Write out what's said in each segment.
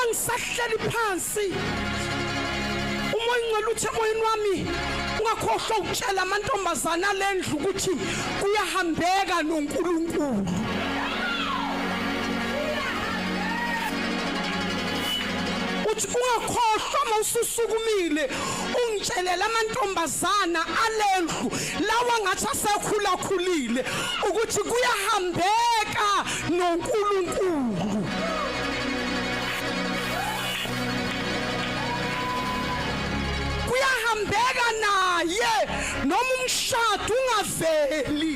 mangisahleli phansi umoya ingcwele uthi emoyeni wami ungakhohlwa ukutshela amantombazana lendlu ukuthi kuyahambeka noNkulunkulu. Uthi ungakhohlwa mawususukumile ungitshelela amantombazana alendlu lawa ngathi asekhulakhulile ukuthi kuyahambeka noNkulunkulu. Kuyahambeka naye noma umshado ungaveli.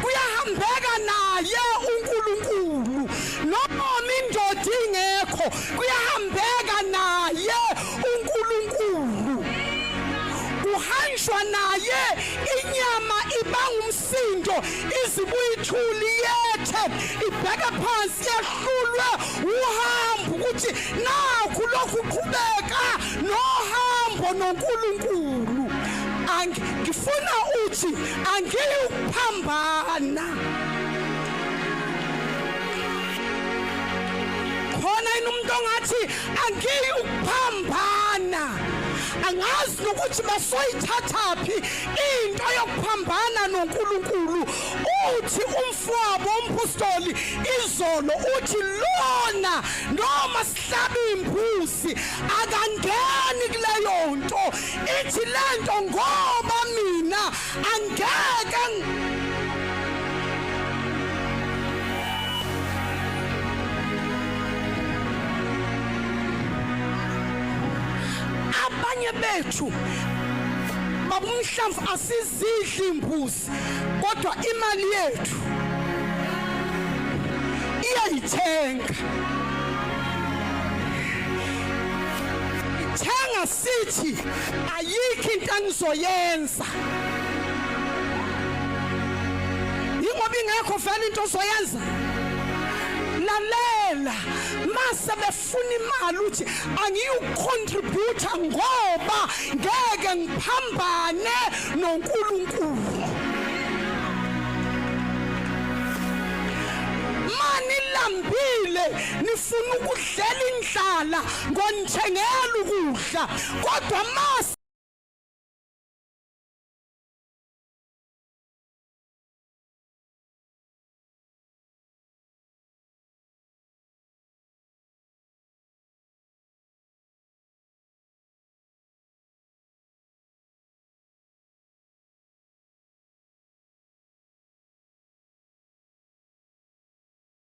Kuyahambeka naye uNkulunkulu noma indoda ingekho. Kuyahambeka naye uNkulunkulu. Kuhanjwa naye inyama ibanga umsindo izibuye ithuli yethe ibheke phansi yahlulwe uhambo ukuthi nakho lokhu qhubeka nohambo noNkulunkulu. Ngifuna uthi angiyukuphambana. Khona umuntu ongathi angiyukuphambana. Angazi ukuthi basoyithathaphi into yokuphambana noNkulunkulu. Uthi umfowabo umpostoli izolo uthi lona noma sihlaba imbuzi akangeni kuleyo nto. Ithi lento ngoba mina angeke abanye bethu babumhlamvu asizidli imbuzi kodwa imali yethu iyayithenga. Ithenga sithi ayikho into engizoyenza. Ingoba ingekho vele into ozoyenza. Lalela mase befuna imali uthi angiyucontribute ngoba ngeke ngiphambane noNkulunkulu. Mani lambile nifuna ukudlela indlala ngonithengela ukudla kodwa mase